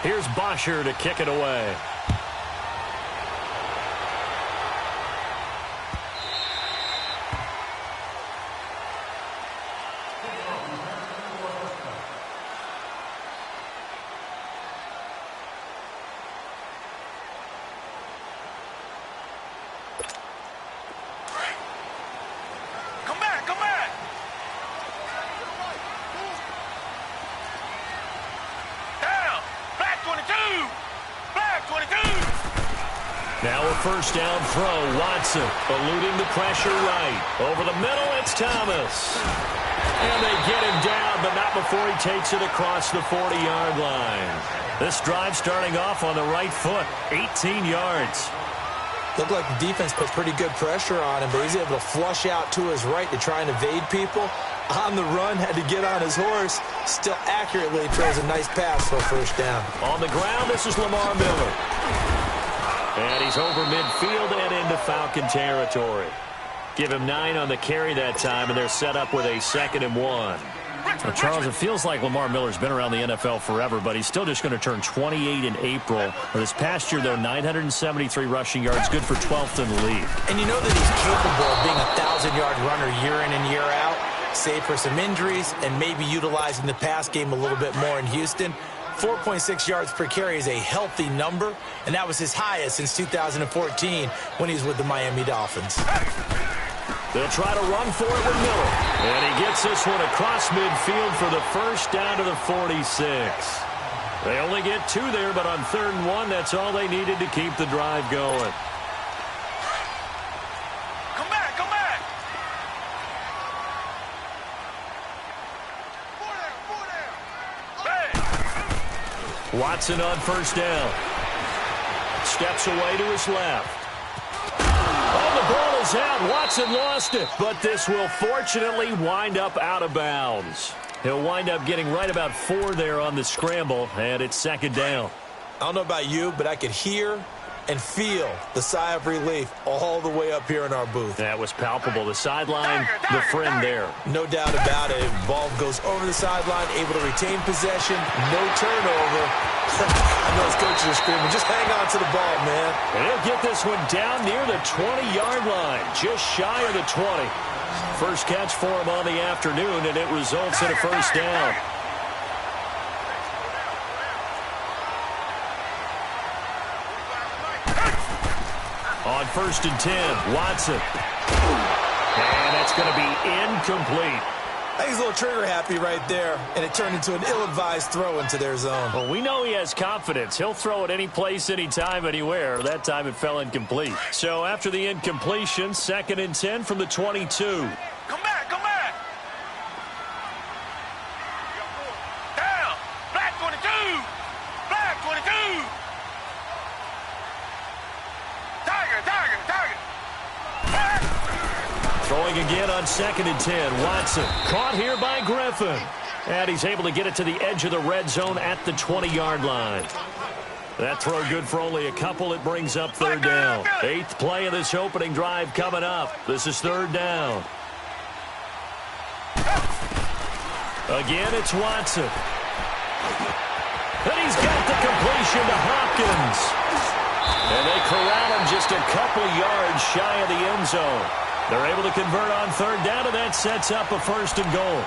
Here's Bosher to kick it away. Now a first down throw. Watson eluding the pressure right. Over the middle, it's Thomas. And they get him down, but not before he takes it across the 40-yard line. This drive starting off on the right foot. 18 yards. Looked like the defense put pretty good pressure on him, but he's able to flush out to his right to try and evade people. On the run, had to get on his horse. Still accurately throws a nice pass for a first down. On the ground, this is Lamar Miller. And he's over midfield and into Falcon territory. Give him 9 on the carry that time, and they're set up with a 2nd and 1. Well, Charles, it feels like Lamar Miller's been around the NFL forever, but he's still just going to turn 28 in April. This past year, though, 973 rushing yards, good for 12th in the league. And you know that he's capable of being a 1,000-yard runner year in and year out, save for some injuries and maybe utilizing the pass game a little bit more in Houston. 4.6 yards per carry is a healthy number, and that was his highest since 2014 when he was with the Miami Dolphins. They'll try to run for it with Miller. And he gets this one across midfield for the first down to the 46. They only get 2 there, but on 3rd and 1, that's all they needed to keep the drive going. Come back, come back. Watson on first down. Steps away to his left. Oh, the ball is out. Watson lost it. But this will fortunately wind up out of bounds. He'll wind up getting right about 4 there on the scramble, and it's 2nd down. I don't know about you, but I could hear and feel the sigh of relief all the way up here in our booth. That was palpable. The sideline, the friend there. No doubt about it. Ball goes over the sideline, able to retain possession, no turnover. I know his coaches are screaming, just hang on to the ball, man. And he'll get this one down near the 20-yard line, just shy of the 20. First catch for him on the afternoon, and it results in a first down. On 1st and 10, Watson. And that's going to be incomplete. I think he's a little trigger happy right there, and it turned into an ill-advised throw into their zone. Well, we know he has confidence. He'll throw it any place, anytime, anywhere. That time it fell incomplete. So after the incompletion, 2nd and 10 from the 22. Come back, come back. Down. Black 22. Black 22. Tiger, tiger, tiger. Throwing again on 2nd and 10. Watson caught here by Griffin. And he's able to get it to the edge of the red zone at the 20-yard line. That throw good for only a couple. It brings up 3rd down. 8th play of this opening drive coming up. This is 3rd down. Again, it's Watson. And he's got the completion to Hopkins. And they corral him just a couple yards shy of the end zone. They're able to convert on 3rd down, and that sets up a 1st and goal.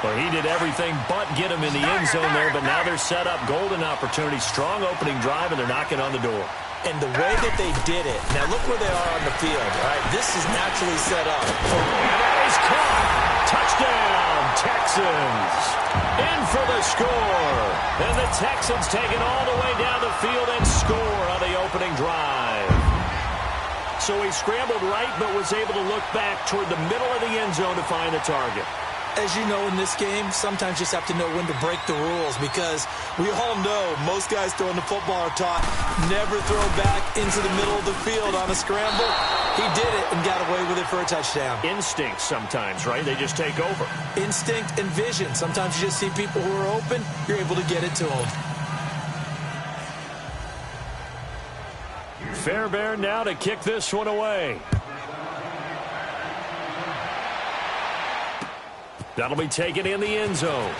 Well, he did everything but get him in the end zone there, but now they're set up golden opportunity. Strong opening drive, and they're knocking on the door. And the way that they did it, now look where they are on the field. All right, this is naturally set up. And that is caught. Touchdown, Texans. In for the score. And the Texans take it all the way down the field and score on the opening drive. So he scrambled right, but was able to look back toward the middle of the end zone to find the target. As you know, in this game, sometimes you just have to know when to break the rules, because we all know most guys throwing the football are taught never throw back into the middle of the field on a scramble. He did it and got away with it for a touchdown. Instinct sometimes, right? They just take over. Instinct and vision. Sometimes you just see people who are open, you're able to get it to them. Fairbairn now to kick this one away. That'll be taken in the end zone.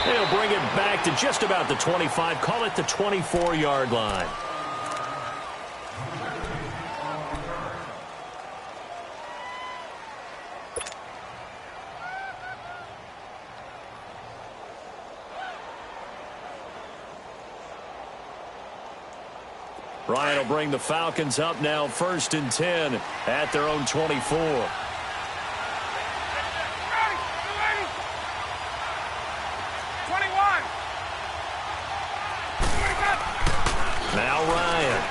They'll bring it back to just about the 25. Call it the 24-yard line. Ryan will bring the Falcons up now 1st and 10 at their own 24. Now Ryan.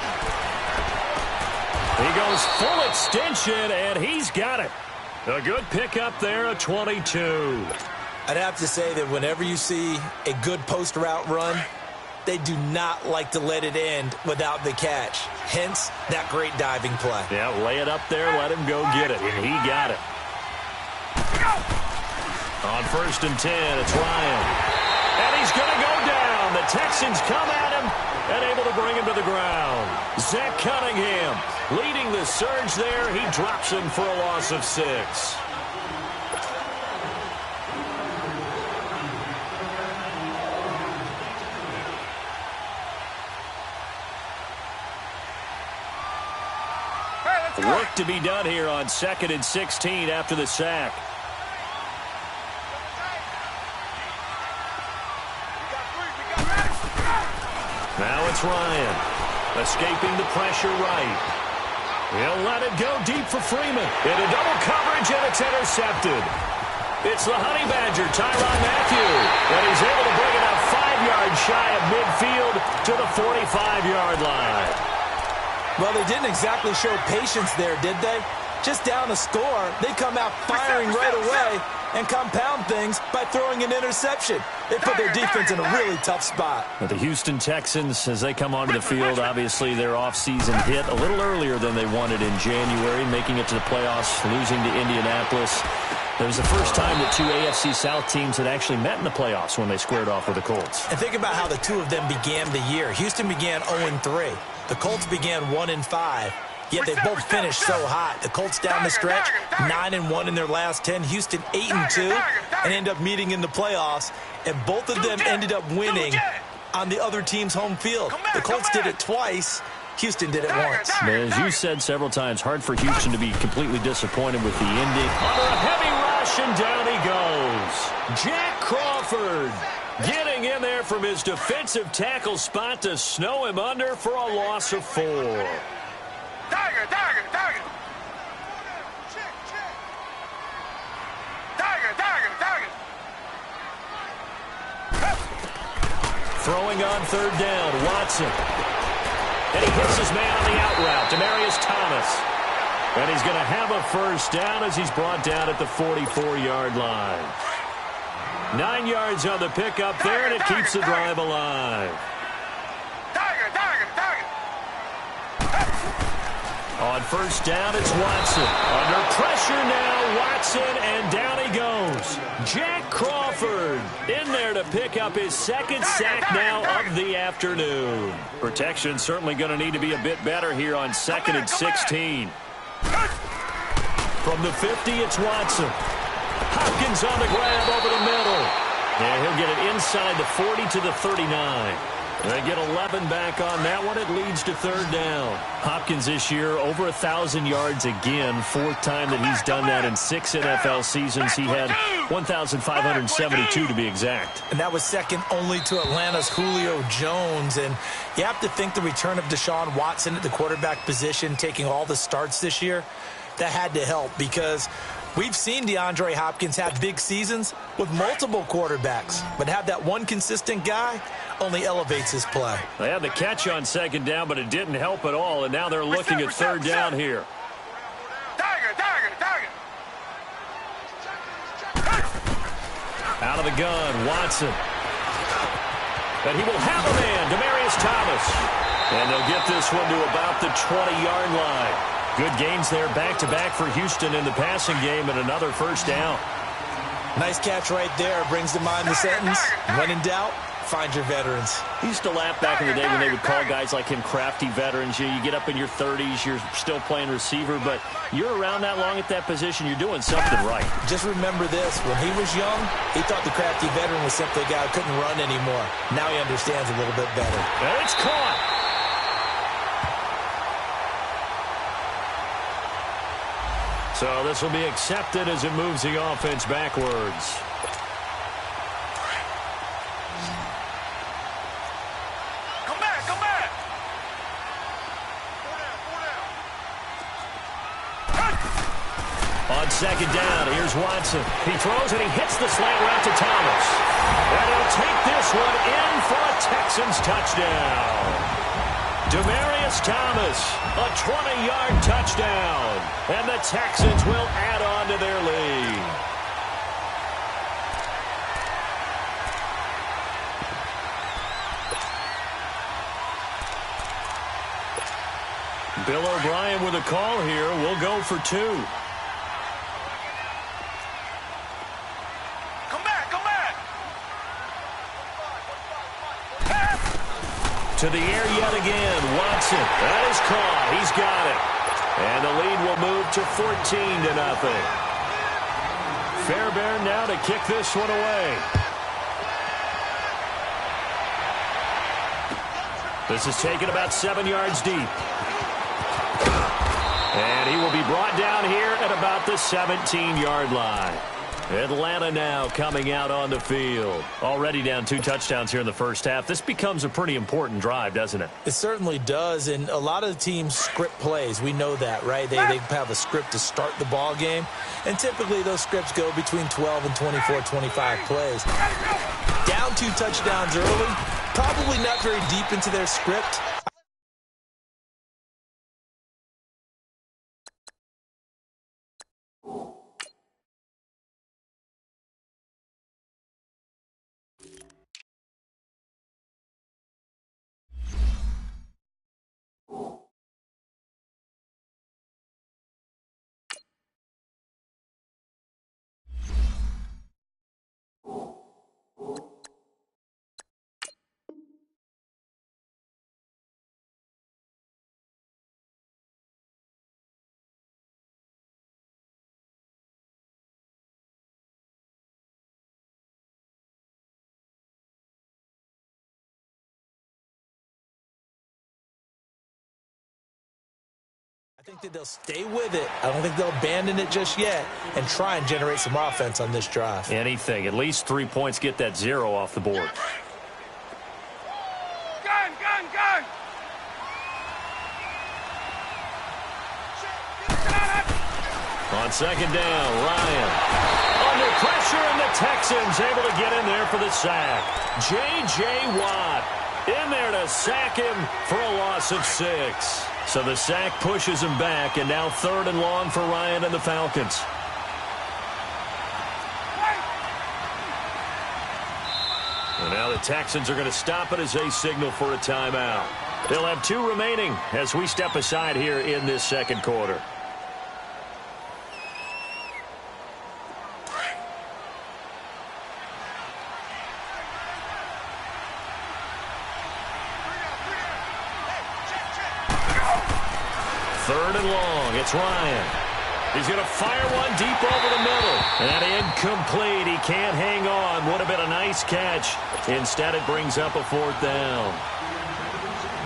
He goes full extension, and he's got it. A good pickup there, a 22. I'd have to say that whenever you see a good post route run, they do not like to let it end without the catch. Hence, that great diving play. Yeah, lay it up there, let him go get it, and he got it. On 1st and 10, it's Ryan. And he's going to go down. The Texans come at him and able to bring him to the ground. Zach Cunningham leading the surge there. He drops him for a loss of 6. Work to be done here on 2nd and 16 after the sack. Now it's Ryan. Escaping the pressure right. He'll let it go deep for Freeman. Into double coverage, and it's intercepted. It's the Honey Badger, Tyrann Mathieu. And he's able to bring it up 5 yards shy of midfield to the 45-yard line. Well, they didn't exactly show patience there, did they? Just down a score, they come out firing right away and compound things by throwing an interception. They put their defense in a really tough spot. But the Houston Texans, as they come onto the field, obviously their offseason hit a little earlier than they wanted in January, making it to the playoffs, losing to Indianapolis. It was the first time that 2 AFC South teams had actually met in the playoffs when they squared off with the Colts. And think about how the two of them began the year. Houston began 0-3. The Colts began 1-5. Yet they both finished so hot. The Colts down the stretch, 9-1 in their last 10. Houston 8-2, and end up meeting in the playoffs. And both of them ended up winning on the other team's home field. The Colts did it twice. Houston did it once. As you said several times, hard for Houston to be completely disappointed with the ending. Under a heavy rush, and down he goes. Jack Crawford getting in there from his defensive tackle spot to snow him under for a loss of 4. Tiger, tiger, tiger. Tiger, tiger, tiger. Throwing on 3rd down, Watson. And he hits his man on the out route, Demaryius Thomas. And he's going to have a 1st down as he's brought down at the 44-yard line. 9 yards on the pickup there, and it keeps the drive alive. Tiger, tiger, tiger. On 1st down, it's Watson. Under pressure now, Watson, and down he goes. Jack Crawford in there to pick up his 2nd sack now of the afternoon. Protection certainly going to need to be a bit better here on 2nd and 16. From the 50, it's Watson. Hopkins on the grab over the middle. And he'll get it inside the 40 to the 39. They get 11 back on that one. It leads to 3rd down. Hopkins this year over 1,000 yards again. 4th time that he's done that in 6 NFL seasons. He had 1,572 to be exact. And that was second only to Atlanta's Julio Jones. And you have to think the return of Deshaun Watson at the quarterback position, taking all the starts this year, that had to help, because we've seen DeAndre Hopkins have big seasons with multiple quarterbacks, but have that one consistent guy only elevates his play. They had the catch on 2nd down, but it didn't help at all, and now they're looking at 3rd down here. Tiger, tiger, tiger. Out of the gun, Watson. And he will have a man, Demaryius Thomas. And they'll get this one to about the 20-yard line. Good gains there back-to-back for Houston in the passing game, and another 1st down. Nice catch right there. Brings to mind the sentence, when in doubt, find your veterans. He used to laugh back in the day when they would call guys like him crafty veterans. You get up in your 30s, you're still playing receiver, but you're around that long at that position, you're doing something right. Just remember this. When he was young, he thought the crafty veteran was simply a guy who couldn't run anymore. Now he understands a little bit better. And it's caught. So this will be accepted as it moves the offense backwards. Come back. On second down, here's Watson. He throws and he hits the slant route to Thomas. And he'll take this one in for a Texans touchdown. Demaryius Thomas, a 20-yard touchdown. And the Texans will add on to their lead. Bill O'Brien with a call here. We'll go for 2. Come back. To the air yet again. Watson. That is caught. He's got it. And the lead will move to 14-0. Fairbairn now to kick this one away. This is taken about 7 yards deep. And he will be brought down here at about the 17-yard line. Atlanta now coming out on the field. Already down 2 touchdowns here in the first half. This becomes a pretty important drive, doesn't it? It certainly does, and a lot of the teams script plays. We know that, right? They have a script to start the ball game, and typically those scripts go between 12 and 24, 25 plays. Down 2 touchdowns early, probably not very deep into their script. I think that they'll stay with it. I don't think they'll abandon it just yet and try and generate some offense on this drive. Anything. At least 3 points, get that 0 off the board. Gun. On second down, Ryan. Under pressure, and the Texans able to get in there for the sack. J.J. Watt in there to sack him for a loss of 6. So the sack pushes him back, and now 3rd and long for Ryan and the Falcons. And now the Texans are going to stop it as they signal for a timeout. They'll have 2 remaining as we step aside here in this second quarter. Third and long. It's Ryan. He's going to fire one deep over the middle. And incomplete. He can't hang on. Would have been a nice catch. Instead, it brings up a 4th down.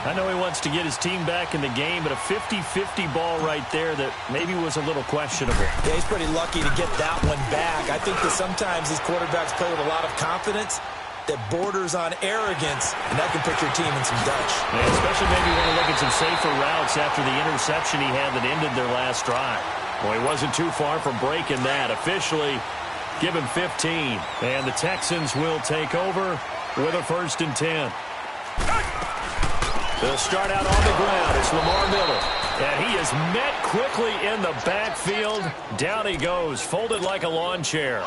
I know he wants to get his team back in the game, but a 50-50 ball right there that maybe was a little questionable. Yeah, he's pretty lucky to get that one back. I think that sometimes these quarterbacks play with a lot of confidence that borders on arrogance, and that can put your team in some Dutch. Yeah, especially maybe when you look at some safer routes after the interception he had that ended their last drive. Well, he wasn't too far from breaking that. Officially, give him 15. And the Texans will take over with a 1st and 10. They'll start out on the ground. It's Lamar Miller. And he is met quickly in the backfield. Down he goes, folded like a lawn chair.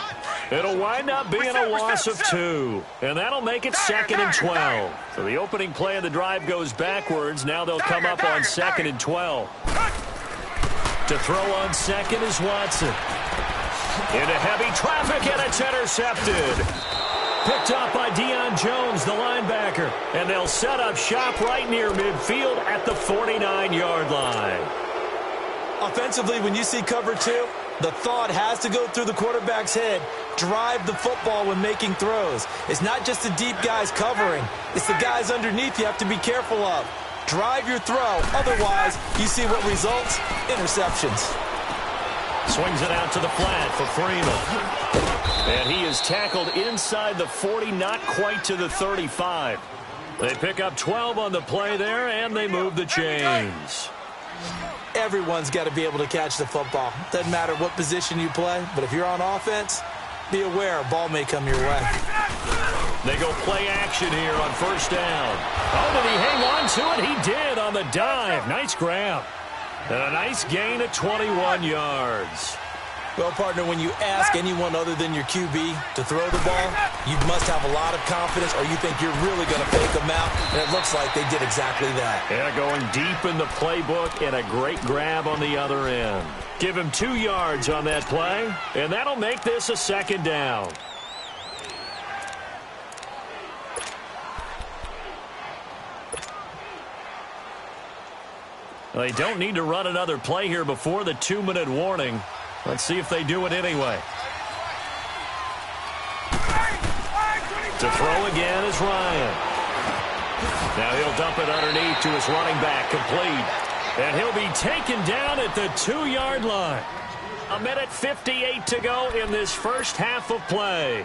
It'll wind up being a loss of 2. And that'll make it 2nd and 12. So the opening play of the drive goes backwards. Now they'll come up on 2nd and 12. To throw on 2nd is Watson. Into heavy traffic, and it's intercepted. Picked up by Deion Jones, the linebacker. And they'll set up shop right near midfield at the 49-yard line. Offensively, when you see cover two, the thought has to go through the quarterback's head. Drive the football when making throws. It's not just the deep guys covering. It's the guys underneath you have to be careful of. Drive your throw. Otherwise, you see what results? Interceptions. Swings it out to the flat for Freeman. And he is tackled inside the 40, not quite to the 35. They pick up 12 on the play there, and they move the chains. Everyone's got to be able to catch the football. Doesn't matter what position you play, but if you're on offense, be aware a ball may come your way. They go play action here on first down. Oh, did he hang on to it? He did on the dive. Nice grab. And a nice gain of 21 yards. Well, partner, when you ask anyone other than your QB to throw the ball, you must have a lot of confidence or you think you're really going to fake them out, and it looks like they did exactly that. Yeah, going deep in the playbook and a great grab on the other end. Give him 2 yards on that play, and that'll make this a second down. They don't need to run another play here before the 2-minute warning. Let's see if they do it anyway. To throw again is Ryan. Now he'll dump it underneath to his running back, complete. And he'll be taken down at the 2-yard line. 1:58 to go in this first half of play.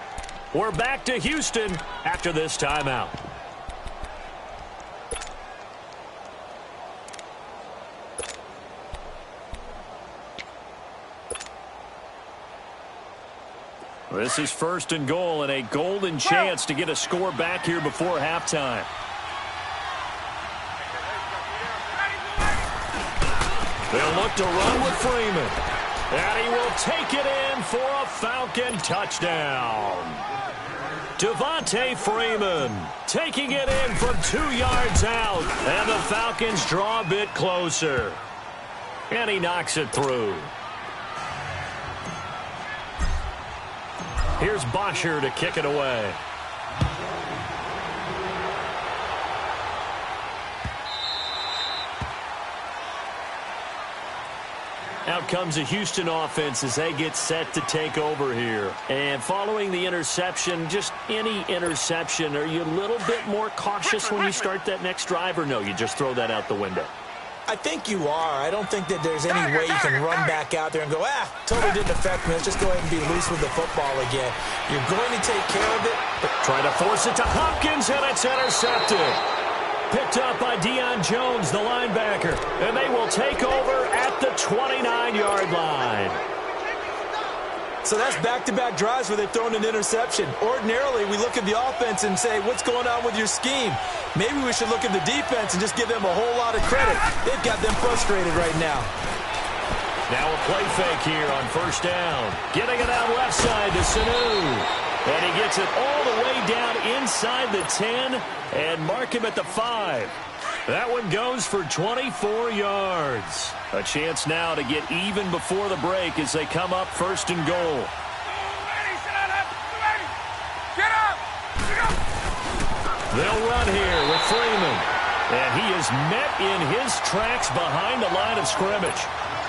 We're back to Houston after this timeout. This is first and goal and a golden chance to get a score back here before halftime. They'll look to run with Freeman. And he will take it in for a Falcon touchdown. Devontae Freeman taking it in from 2 yards out. And the Falcons draw a bit closer. And he knocks it through. Here's Bosher to kick it away. Out comes the Houston offense as they get set to take over here. And following the interception, just any interception, are you a little bit more cautious when you start that next drive, or no, you just throw that out the window? I think you are. I don't think that there's any way you can run back out there and go, totally didn't affect me. Let's just go ahead and be loose with the football again. You're going to take care of it. Try to force it to Hopkins, and it's intercepted. Picked up by Deion Jones, the linebacker. And they will take over at the 29-yard line. So that's back-to-back drives where they've thrown an interception. Ordinarily, we look at the offense and say, what's going on with your scheme? Maybe we should look at the defense and just give them a whole lot of credit. They've got them frustrated right now. Now a play fake here on first down. Getting it out left side to Sanu. And he gets it all the way down inside the 10 and mark him at the 5. That one goes for 24 yards. A chance now to get even before the break as they come up first and goal. They'll run here with Freeman. And he is met in his tracks behind the line of scrimmage.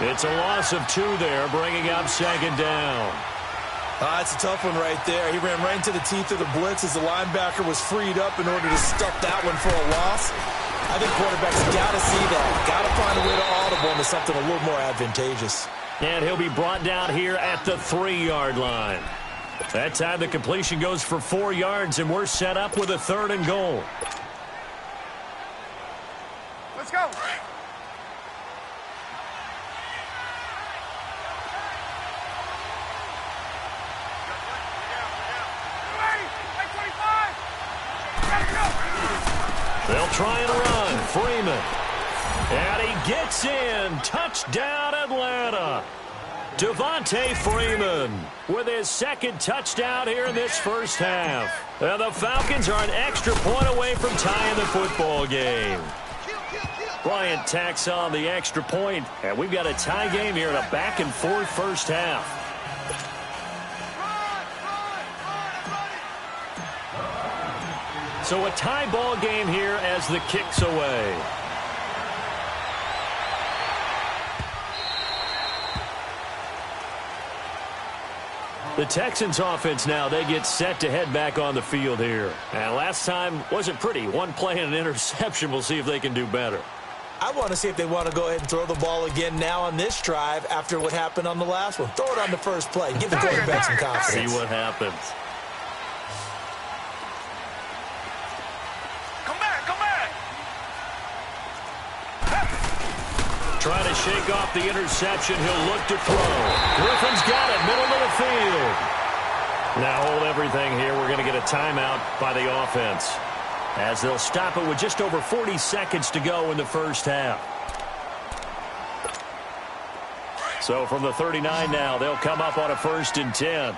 It's a loss of 2 there, bringing up second down. It's a tough one right there. He ran right into the teeth of the blitz as the linebacker was freed up in order to stuff that one for a loss. I think quarterbacks got to see that. Got to find a way to audible into something a little more advantageous. And he'll be brought down here at the 3-yard line. That time the completion goes for 4 yards, and we're set up with a 3rd and goal. Let's go. They'll try and run. Freeman. And he gets in. Touchdown, Atlanta. Devontae Freeman with his 2nd touchdown here in this first half. And the Falcons are an extra point away from tying the football game. Bryant tacks on the extra point, and we've got a tie game here in a back-and-forth first half. So a tie ball game here as the kick's away. The Texans offense now, they get set to head back on the field here. And last time wasn't pretty. One play and an interception. We'll see if they can do better. I want to see if they want to go ahead and throw the ball again now on this drive after what happened on the last one. Throw it on the first play. Give the quarterback some confidence. See what happens. Come back, come back. Trying to shake off the interception. He'll look to throw. Griffin's got it, middle of the field. Now hold everything here. We're going to get a timeout by the offense, as they'll stop it with just over 40 seconds to go in the first half. So from the 39 now, they'll come up on a 1st and 10.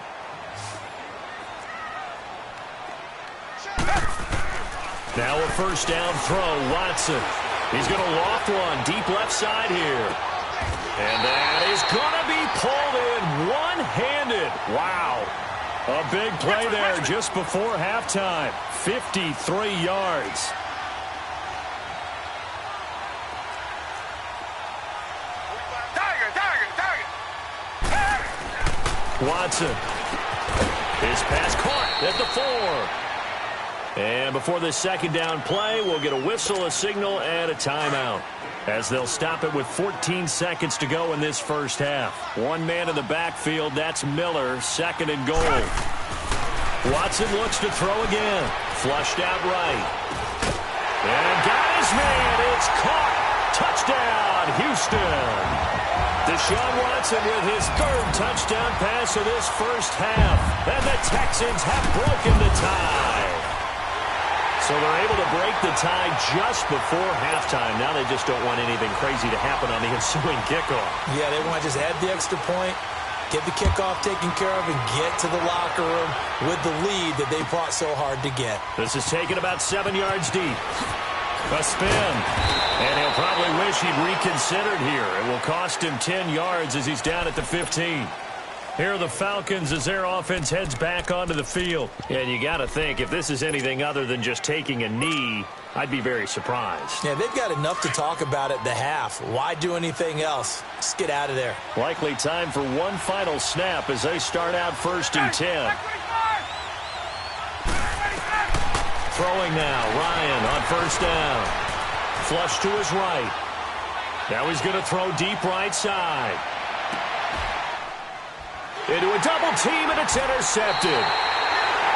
Now a first down throw, Watson. He's going to loft one deep left side here. And that is going to be pulled in one-handed. Wow. A big play there just before halftime. 53 yards. Watson. His pass caught at the 4. And before this second down play, we'll get a whistle, a signal, and a timeout, as they'll stop it with 14 seconds to go in this first half. One man in the backfield, that's Miller, 2nd and goal. Watson looks to throw again. Flushed out right. And got his man. It's caught. Touchdown, Houston. Deshaun Watson with his 3rd touchdown pass of this first half. And the Texans have broken the tie. So they're able to break the tie just before halftime. Now they just don't want anything crazy to happen on the ensuing kickoff. Yeah, they want to just add the extra point, get the kickoff taken care of, and get to the locker room with the lead that they fought so hard to get. This is taken about 7 yards deep. A spin. And he'll probably wish he'd reconsidered here. It will cost him 10 yards as he's down at the 15. Here are the Falcons as their offense heads back onto the field. And you got to think, if this is anything other than just taking a knee, I'd be very surprised. Yeah, they've got enough to talk about at the half. Why do anything else? Just get out of there. Likely time for one final snap as they start out 1st and 10. Throwing now, Ryan on 1st down. Flush to his right. Now he's going to throw deep right side. Into a double team, and it's intercepted.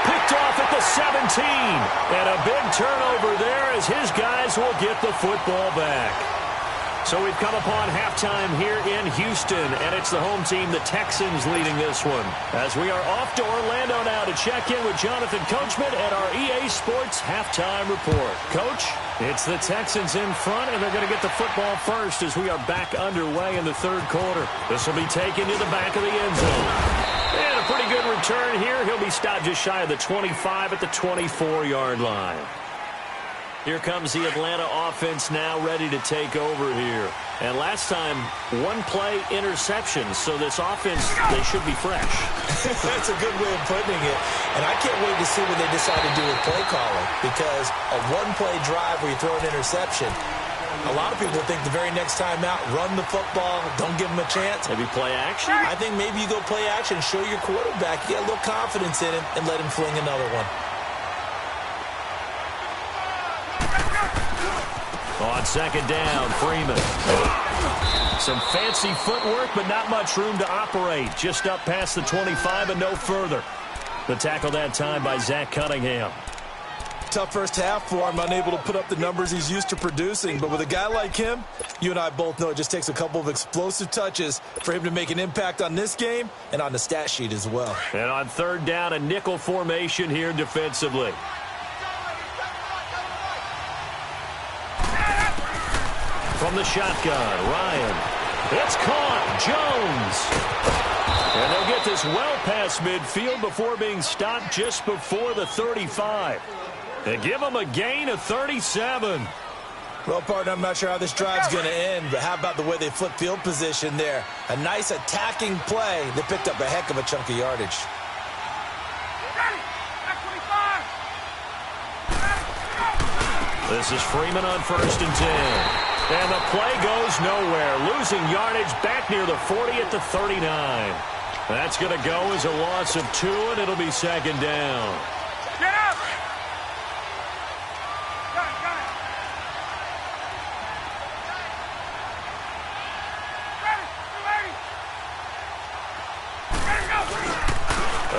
Picked off at the 17. And a big turnover there as his guys will get the football back. So we've come upon halftime here in Houston, and it's the home team, the Texans, leading this one. As we are off to Orlando now to check in with Jonathan Coachman at our EA Sports Halftime Report. Coach, it's the Texans in front, and they're going to get the football first as we are back underway in the 3rd quarter. This will be taken to the back of the end zone. And a pretty good return here. He'll be stopped just shy of the 25 at the 24-yard line. Here comes the Atlanta offense now ready to take over here. And last time, one play interception. So this offense, they should be fresh. That's a good way of putting it. And I can't wait to see what they decide to do with play calling. Because a one-play drive where you throw an interception, a lot of people think the very next time out, run the football, don't give them a chance. Maybe play action? I think maybe you go play action, show your quarterback, you got a little confidence in him, and let him fling another one. On 2nd down, Freeman. Some fancy footwork, but not much room to operate. Just up past the 25 and no further. The tackle that time by Zach Cunningham. Tough first half for him, unable to put up the numbers he's used to producing. But with a guy like him, you and I both know it just takes a couple of explosive touches for him to make an impact on this game and on the stat sheet as well. And on 3rd down, a nickel formation here defensively. From the shotgun, Ryan. It's caught. Jones. And they'll get this well past midfield before being stopped just before the 35. And give them a gain of 37. Well, partner, I'm not sure how this drive's going to end, but how about the way they flip field position there? A nice attacking play that picked up a heck of a chunk of yardage. This is Freeman on 1st and 10. And the play goes nowhere. Losing yardage back near the 40 at the 39. That's going to go as a loss of 2, and it'll be 2nd down. Get up!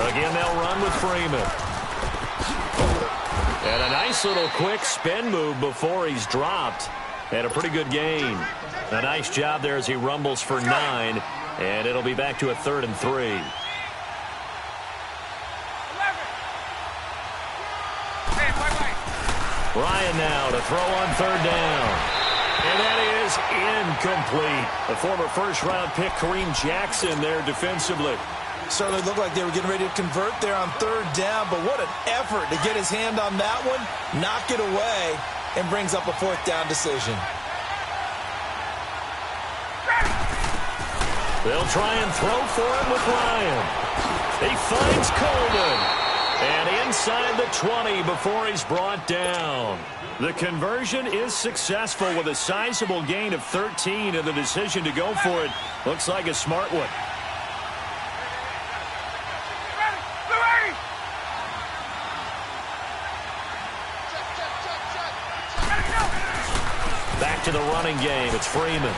Again, they'll run with Freeman. And a nice little quick spin move before he's dropped. Had a pretty good gain. A nice job there as he rumbles for 9. And it'll be back to a 3rd and 3. Ryan now to throw on 3rd down. And that is incomplete. The former first-round pick, Kareem Jackson, there defensively. Certainly looked like they were getting ready to convert there on 3rd down, but what an effort to get his hand on that one, knock it away, and brings up a 4th down decision. They'll try and throw for him with Ryan. He finds Coleman. And inside the 20 before he's brought down. The conversion is successful with a sizable gain of 13, and the decision to go for it looks like a smart one. Back to the running game. It's Freeman.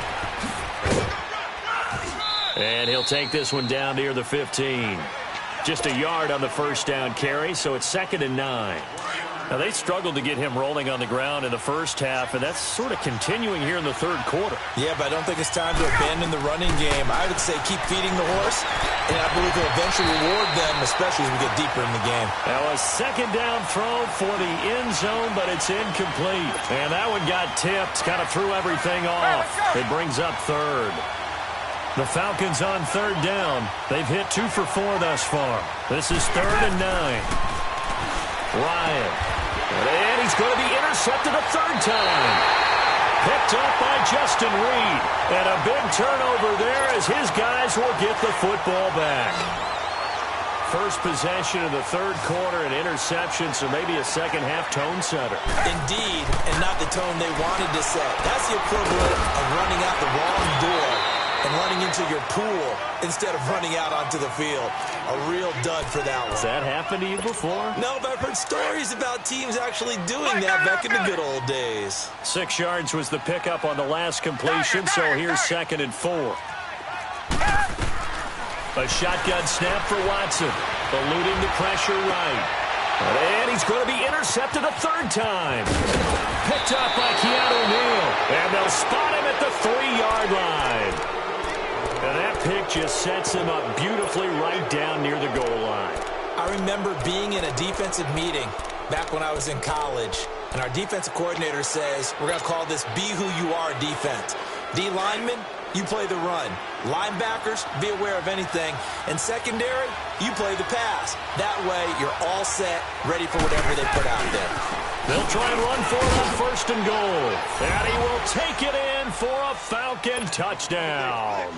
And he'll take this one down near the 15. Just a yard on the 1st down carry, so it's 2nd and 9. Now, they struggled to get him rolling on the ground in the first half, and that's sort of continuing here in the 3rd quarter. Yeah, but I don't think it's time to abandon the running game. I would say keep feeding the horse, and I believe he'll eventually reward them, especially as we get deeper in the game. That was 2nd down throw for the end zone, but it's incomplete. And that one got tipped, kind of threw everything off. It brings up 3rd. The Falcons on 3rd down. They've hit 2 for 4 thus far. This is 3rd and 9. Ryan. And he's going to be intercepted a 3rd time. Picked up by Justin Reed. And a big turnover there as his guys will get the football back. First possession of the 3rd quarter, an interception, so maybe a second-half tone setter. Indeed, and not the tone they wanted to set. That's the equivalent of running out the wrong door and running into your pool instead of running out onto the field. A real dud for that one. Has that happened to you before? No, but I've heard stories about teams actually doing that back in the good old days. 6 yards was the pickup on the last completion, so here's 2nd and 4. A shotgun snap for Watson, eluding the pressure right. And he's going to be intercepted a 3rd time. Picked up by Keanu Neal, and they'll spot him at the 3-yard line. And that pick just sets him up beautifully right down near the goal line. I remember being in a defensive meeting back when I was in college, and our defensive coordinator says, we're going to call this Be Who You Are defense. D linemen, you play the run. Linebackers, be aware of anything. And secondary, you play the pass. That way, you're all set, ready for whatever they put out there. They'll try and run for it on 1st and goal. And he will take it in for a Falcon touchdown.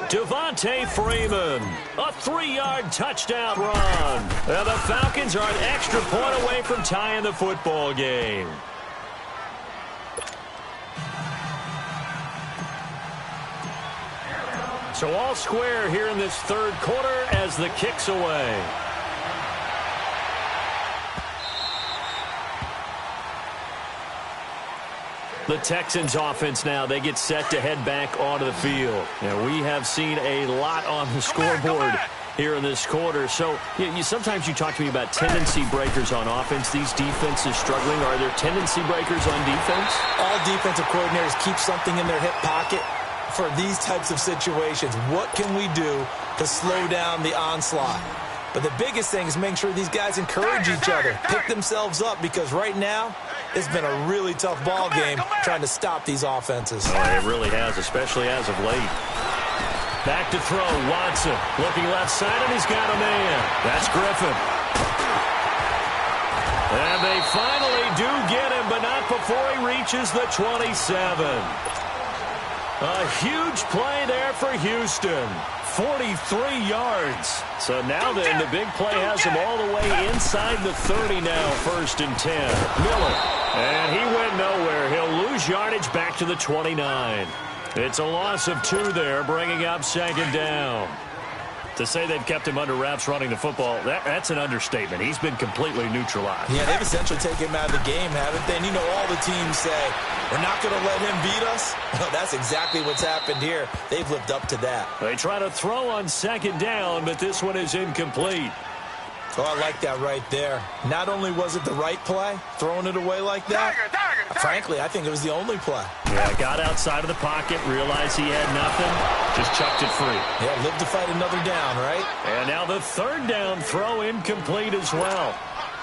Devontae Freeman, a 3-yard touchdown run. And the Falcons are an extra point away from tying the football game. So all square here in this 3rd quarter as the kick's away. The Texans offense now, they get set to head back onto the field. Now, we have seen a lot on the scoreboard here in this quarter. So sometimes you talk to me about tendency breakers on offense. These defenses struggling. Are there tendency breakers on defense? All defensive coordinators keep something in their hip pocket for these types of situations. What can we do to slow down the onslaught? But the biggest thing is making sure these guys encourage each other, pick themselves up, because right now it's been a really tough ball game trying to stop these offenses. Oh, it really has, especially as of late. Back to throw, Watson looking left side, and he's got a man. That's Griffin. And they finally do get him, but not before he reaches the 27. A huge play there for Houston. 43 yards. So now then, the big play has him all the way inside the 30 now, 1st and 10. Miller And he went nowhere. He'll lose yardage back to the 29. It's a loss of 2 there, bringing up second down. To say they've kept him under wraps running the football, that's an understatement. He's been completely neutralized. Yeah, they've essentially taken him out of the game, haven't they? And you know, all the teams say, we're not going to let him beat us. Well, that's exactly what's happened here. They've lived up to that. They try to throw on second down, but this one is incomplete. Oh, I like that right there. Not only was it the right play, throwing it away like that, frankly, I think it was the only play. Yeah, got outside of the pocket, realized he had nothing, just chucked it free. Yeah, live to fight another down, right? And now the third down throw incomplete as well.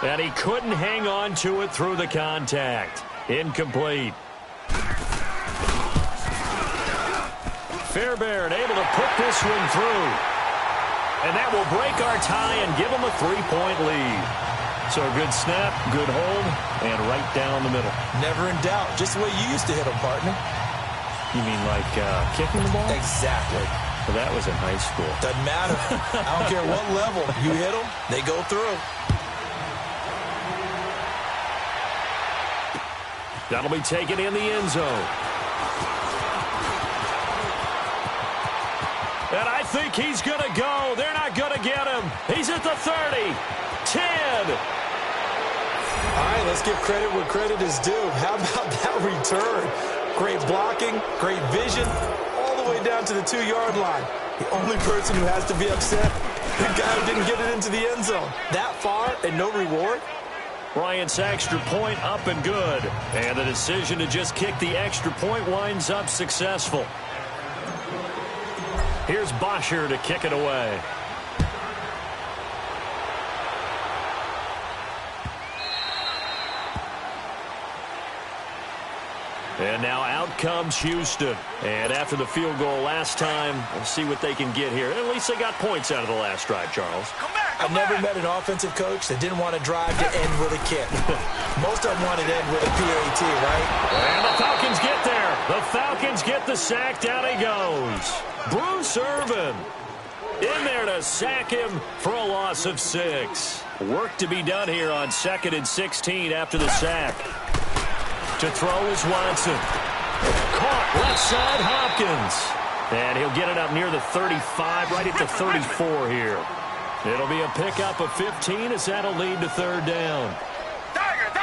And he couldn't hang on to it through the contact. Incomplete. Fairbairn able to put this one through. And that will break our tie and give them a 3-point lead. So a good snap, good hold, and right down the middle. Never in doubt. Just the way you used to hit them, partner. You mean like kicking the ball? Exactly. Well, that was in high school. Doesn't matter. I don't care what level. You hit them, they go through. That'll be taken in the end zone. And I think he's going to go. They're not going to get him. He's at the 30. 10. All right, let's give credit where credit is due. How about that return? Great blocking, great vision, all the way down to the 2-yard line. The only person who has to be upset, the guy who didn't get it into the end zone. That far and no reward? Bryant's extra point up and good. And the decision to just kick the extra point winds up successful. Here's Bosher to kick it away. And now out comes Houston. And after the field goal last time, we'll see what they can get here. At least they got points out of the last drive, Charles. I've never met an offensive coach that didn't want to drive to end with a kick. Most of them wanted to end with a PAT, right? And the Falcons get there. The Falcons get the sack. Down he goes. Bruce Irvin in there to sack him for a loss of 6. Work to be done here on 2nd and 16 after the sack. To throw is Watson. Caught left side Hopkins. And he'll get it up near the 35, right at the 34 here. It'll be a pickup of 15 as that'll lead to third down. Tiger.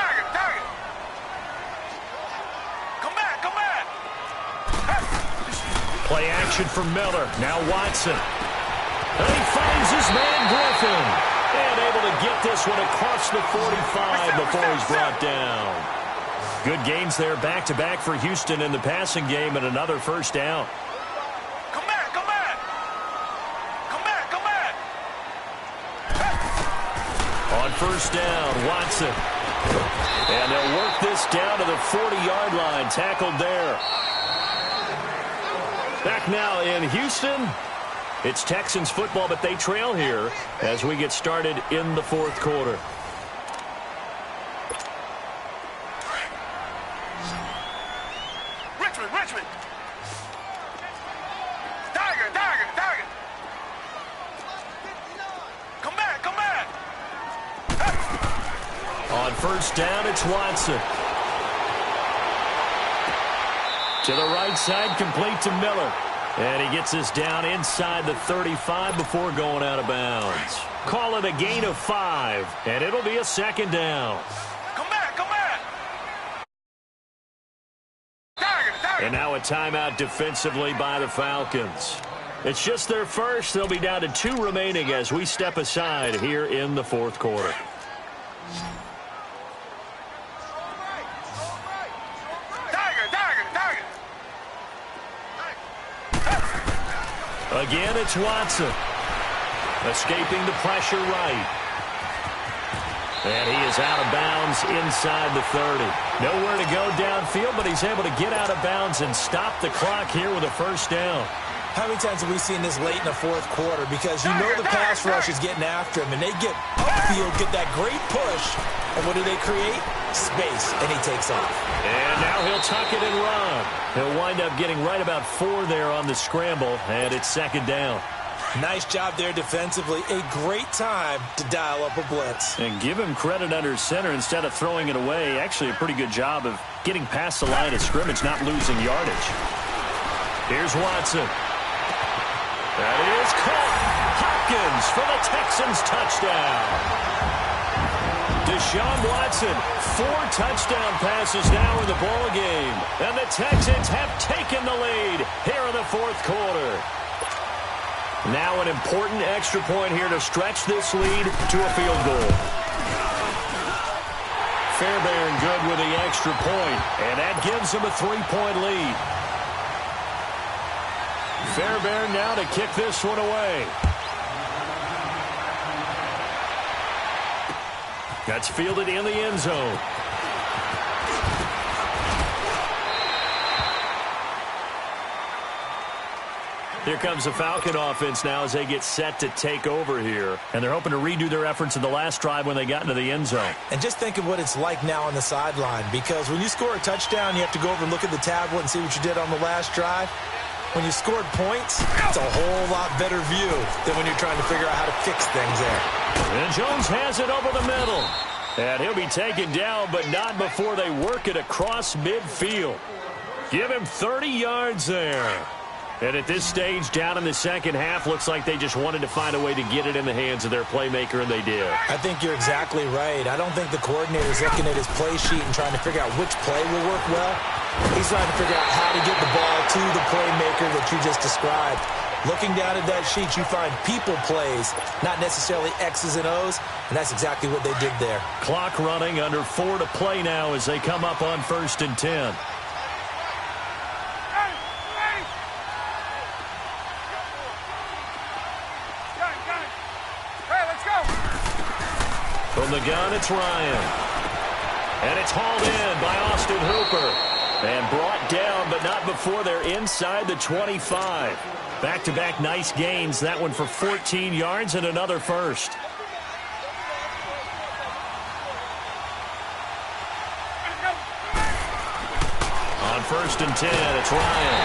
Come back. Play action for Miller. Now Watson. And he finds his man Griffin. And able to get this one across the 45 before he's brought down. Good gains there back-to-back for Houston in the passing game and another first down. Come back. On first down, Watson. And they'll work this down to the 40-yard line. Tackled there. Back now in Houston. It's Texans football, but they trail here as we get started in the fourth quarter. Richmond. Tiger. Come back. On first down, it's Watson. To the right side, complete to Miller. And he gets this down inside the 35 before going out of bounds. Call it a gain of 5, and it'll be a second down. Come back. And now a timeout defensively by the Falcons. It's just their first. They'll be down to 2 remaining as we step aside here in the fourth quarter. Again, it's Watson. Escaping the pressure right. And he is out of bounds inside the 30. Nowhere to go downfield, but he's able to get out of bounds and stop the clock here with a first down. How many times have we seen this late in the fourth quarter? Because you know the pass rush is getting after him, and they get upfield, get that great push, and what do they create? Space, and he takes off. And now he'll tuck it and run. He'll wind up getting right about 4 there on the scramble, and it's second down. Nice job there defensively. A great time to dial up a blitz. And give him credit under center instead of throwing it away. Actually, a pretty good job of getting past the line of scrimmage, not losing yardage. Here's Watson. That is caught. Hopkins for the Texans touchdown. Deshaun Watson, 4 touchdown passes now in the ball game. And the Texans have taken the lead here in the fourth quarter. Now an important extra point here to stretch this lead to a field goal. Fairbairn good with the extra point, and that gives him a 3-point lead. Fairbairn now to kick this one away. That's fielded in the end zone. Here comes the Falcon offense now as they get set to take over here. And they're hoping to redo their efforts in the last drive when they got into the end zone. And just think of what it's like now on the sideline, because when you score a touchdown, you have to go over and look at the tablet and see what you did on the last drive. When you scored points, it's a whole lot better view than when you're trying to figure out how to fix things there. And Jones has it over the middle. And he'll be taken down, but not before they work it across midfield. Give him 30 yards there. And at this stage, down in the second half, looks like they just wanted to find a way to get it in the hands of their playmaker, and they did. I think you're exactly right. I don't think the coordinator's looking at his play sheet and trying to figure out which play will work well. He's trying to figure out how to get the ball to the playmaker that you just described. Looking down at that sheet, you find people plays, not necessarily X's and O's, and that's exactly what they did there. Clock running, under 4 to play now as they come up on 1st and 10. From the gun, it's Ryan. And it's hauled in by Austin Hooper. And brought down, but not before they're inside the 25. Back-to-back nice gains. That one for 14 yards and another first. On 1st and 10, it's Ryan.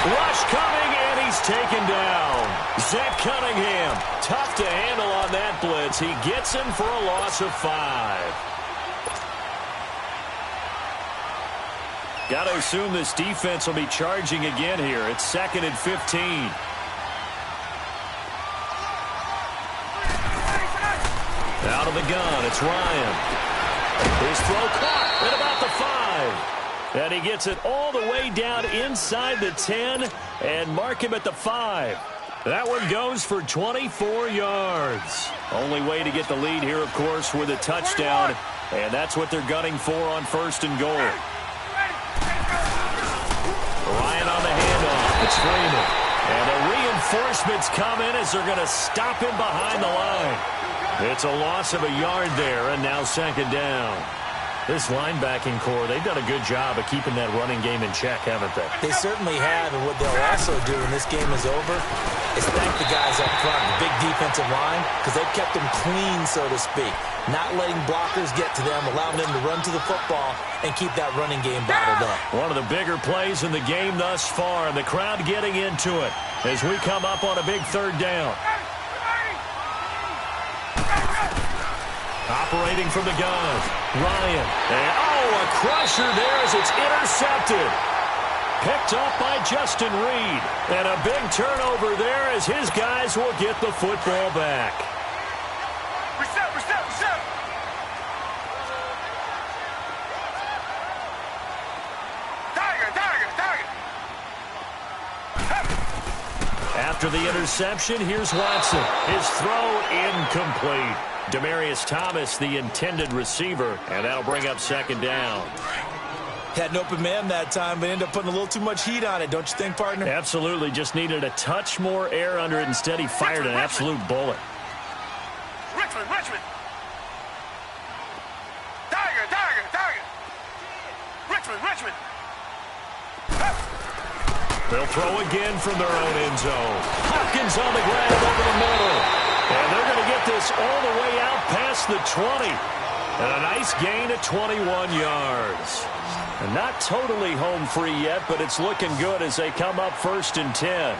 Rush coming, and he's taken down. Zach Cunningham, tough to handle on that blitz. He gets him for a loss of 5. Got to assume this defense will be charging again here. It's 2nd and 15. Out of the gun, it's Ryan. His throw caught at about the 5. And he gets it all the way down inside the 10 and mark him at the 5. That one goes for 24 yards. Only way to get the lead here, of course, with a touchdown. And that's what they're gunning for on 1st and goal. Ryan on the handoff. It's Freeman. And the reinforcements come in as they're going to stop him behind the line. It's a loss of a yard there, and now 2nd down. This linebacking core, they've done a good job of keeping that running game in check, haven't they? They certainly have, and what they'll also do when this game is over is thank the guys up front, the big defensive line, because they've kept them clean, so to speak. Not letting blockers get to them, allowing them to run to the football and keep that running game bottled up. One of the bigger plays in the game thus far, and the crowd getting into it as we come up on a big 3rd down. Operating from the gun, Ryan. And, a crusher there as it's intercepted. Picked up by Justin Reed. And a big turnover there as his guys will get the football back. Reset, reset, reset. Tiger. After the interception, here's Watson. His throw incomplete. Demaryius Thomas, the intended receiver, and that'll bring up 2nd down. Had an open man that time, but ended up putting a little too much heat on it, don't you think, partner? Absolutely. Just needed a touch more air under it. Instead, he fired an absolute bullet. Richmond. Tiger. Richmond. They'll throw again from their own end zone. Hopkins on the ground over the middle. And they're going to get this all the way out past the 20. And a nice gain of 21 yards. And not totally home free yet, but it's looking good as they come up 1st and 10.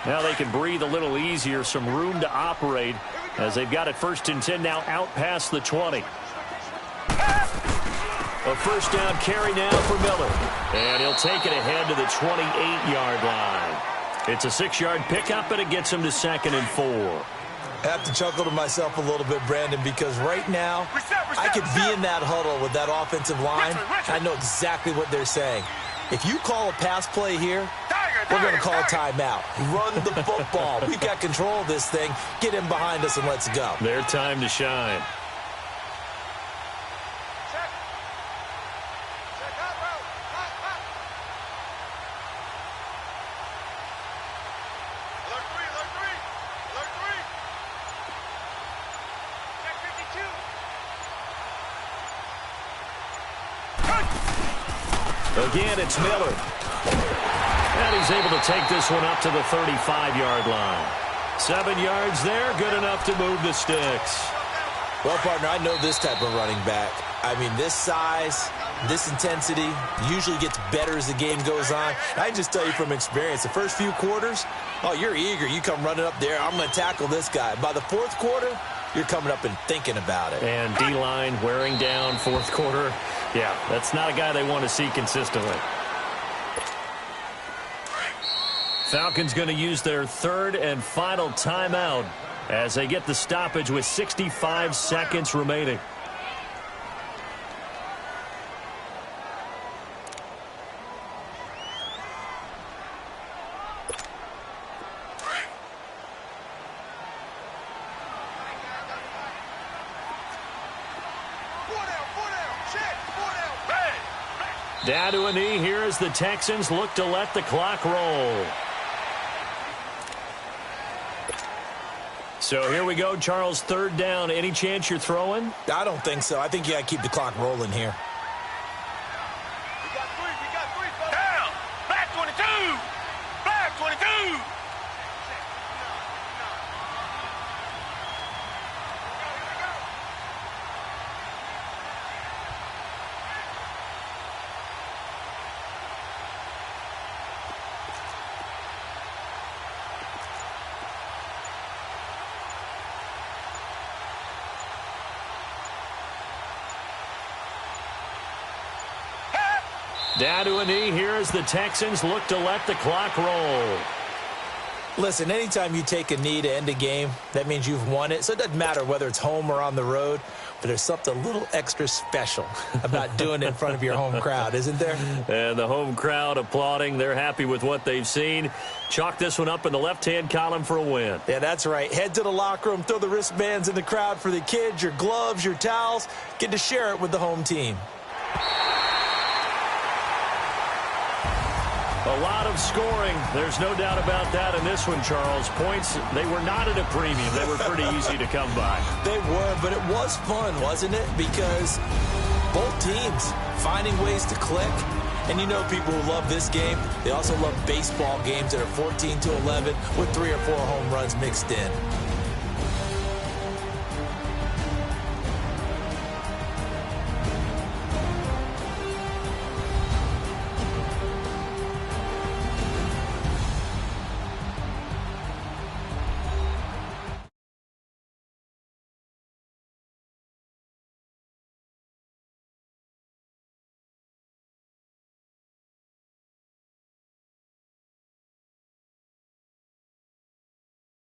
Now they can breathe a little easier, some room to operate as they've got it 1st and 10 now out past the 20. A first down carry now for Miller. And he'll take it ahead to the 28-yard line. It's a 6-yard pickup, and it gets him to 2nd and 4. I have to chuckle to myself a little bit, Brandon, because right now I could be in that huddle with that offensive line. I know exactly what they're saying. If you call a pass play here, we're going to call a timeout. Run the football. We've got control of this thing. Get him behind us and let's go. Their time to shine. Again, it's Miller. And he's able to take this one up to the 35-yard line. 7 yards there, good enough to move the sticks. Well, partner, I know this type of running back. I mean, this size, this intensity usually gets better as the game goes on. I just tell you from experience, the first few quarters, oh, you're eager. You come running up there, I'm going to tackle this guy. By the 4th quarter, you're coming up and thinking about it. And D-line wearing down 4th quarter. Yeah, that's not a guy they want to see consistently. Falcons going to use their 3rd and final timeout as they get the stoppage with 65 seconds remaining. Down to a knee here as the Texans look to let the clock roll. So here we go, Charles, 3rd down. Any chance you're throwing? I don't think so. I think you got to keep the clock rolling here. We got three. Down. Back 22. Back 22. Down to a knee here as the Texans look to let the clock roll. Listen, anytime you take a knee to end a game, that means you've won it. So it doesn't matter whether it's home or on the road, but there's something a little extra special about doing it in front of your home crowd, isn't there? And the home crowd applauding. They're happy with what they've seen. Chalk this one up in the left-hand column for a win. Yeah, that's right. Head to the locker room, throw the wristbands in the crowd for the kids, your gloves, your towels. Get to share it with the home team. A lot of scoring. There's no doubt about that in this one, Charles. Points, they were not at a premium. They were pretty easy to come by. They were, but it was fun, wasn't it? Because both teams finding ways to click. And you know people who love this game, they also love baseball games that are 14-11 with 3 or 4 home runs mixed in.